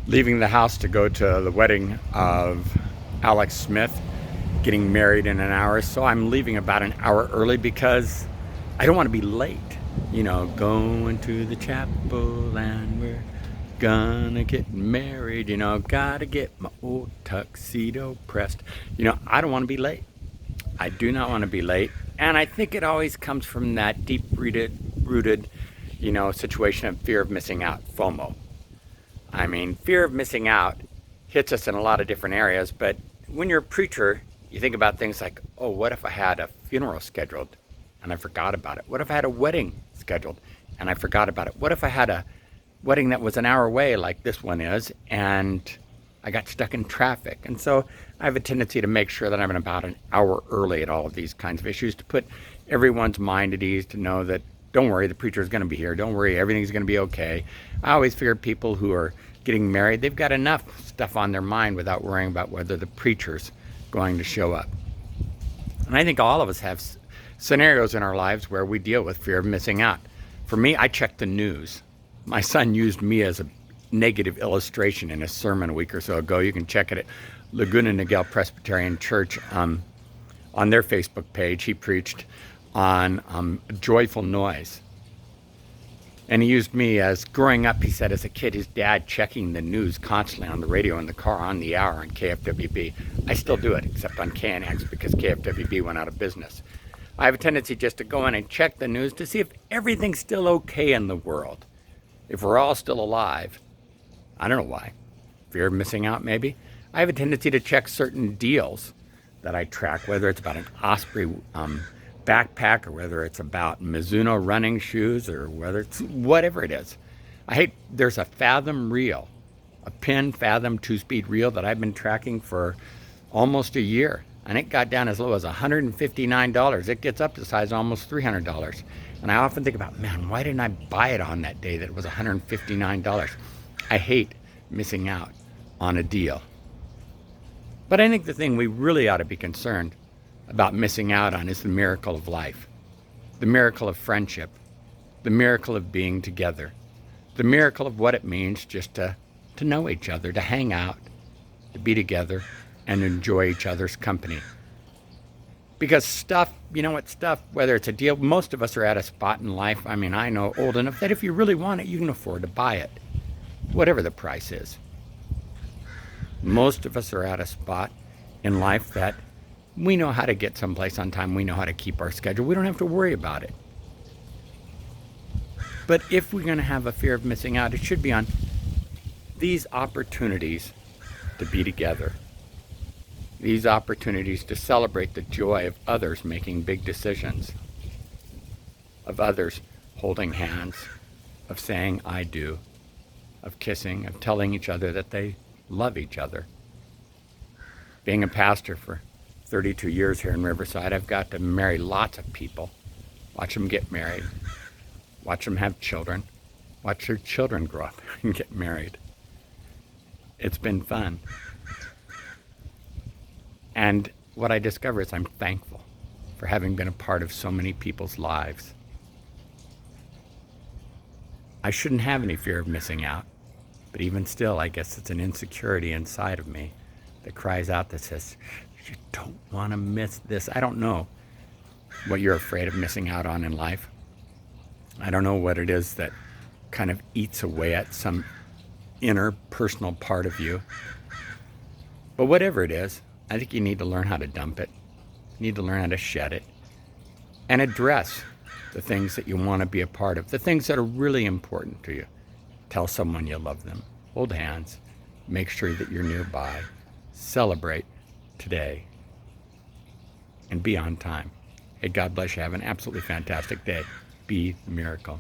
leaving the house to go to the wedding of Alex Smith, getting married in an hour. So I'm leaving about an hour early because I don't want to be late. You know, going to the chapel and we're gonna get married. You know, gotta get my old tuxedo pressed. You know, I don't want to be late. I do not want to be late. And I think it always comes from that deep rooted, situation of fear of missing out, FOMO. I mean, fear of missing out hits us in a lot of different areas, but when you're a preacher, you think about things like, oh, what if I had a funeral scheduled and I forgot about it? What if I had a wedding scheduled and I forgot about it? What if I had a wedding that was an hour away like this one is and I got stuck in traffic? And so I have a tendency to make sure that I'm about an hour early at all of these kinds of issues to put everyone's mind at ease, to know that don't worry, the preacher is going to be here. Don't worry, everything's going to be okay. I always figure people who are getting married, they've got enough stuff on their mind without worrying about whether the preacher's going to show up. And I think all of us have scenarios in our lives where we deal with fear of missing out. For me, I check the news. My son used me as a negative illustration in a sermon a week or so ago. You can check it at Laguna Niguel Presbyterian Church on their Facebook page. He preached on joyful noise. And he used me as, growing up, he said, as a kid, his dad checking the news constantly on the radio in the car on the hour on KFWB. I still do it, except on KNX because KFWB went out of business. I have a tendency just to go in and check the news to see if everything's still okay in the world. If we're all still alive. I don't know why. Fear of missing out, maybe. I have a tendency to check certain deals that I track, whether it's about an Osprey backpack or whether it's about Mizuno running shoes or whether it's whatever it is. There's a Fathom reel, a Penn Fathom 2-speed reel that I've been tracking for almost a year. And it got down as low as $159. It gets up to size almost $300. And I often think about, man, why didn't I buy it on that day that it was $159? I hate missing out on a deal. But I think the thing we really ought to be concerned about missing out on is the miracle of life, the miracle of friendship, the miracle of being together, the miracle of what it means just to know each other, to hang out, to be together, and enjoy each other's company. Because stuff, whether it's a deal, most of us are at a spot in life, I know old enough that if you really want it, you can afford to buy it, whatever the price is. Most of us are at a spot in life that we know how to get someplace on time. We know how to keep our schedule. We don't have to worry about it. But if we're going to have a fear of missing out, it should be on these opportunities to be together. These opportunities to celebrate the joy of others making big decisions, of others holding hands, of saying I do, of kissing, of telling each other that they love each other. Being a pastor for 32 years here in Riverside, I've got to marry lots of people, watch them get married, watch them have children, watch their children grow up and get married. It's been fun. And what I discover is I'm thankful for having been a part of so many people's lives. I shouldn't have any fear of missing out, but even still, I guess it's an insecurity inside of me that cries out, that says, you don't want to miss this. I don't know what you're afraid of missing out on in life. I don't know what it is that kind of eats away at some inner personal part of you. But whatever it is, I think you need to learn how to dump it. You need to learn how to shed it and address the things that you want to be a part of, the things that are really important to you. Tell someone you love them. Hold hands. Make sure that you're nearby. Celebrate today and be on time. Hey, God bless you. Have an absolutely fantastic day. Be the miracle.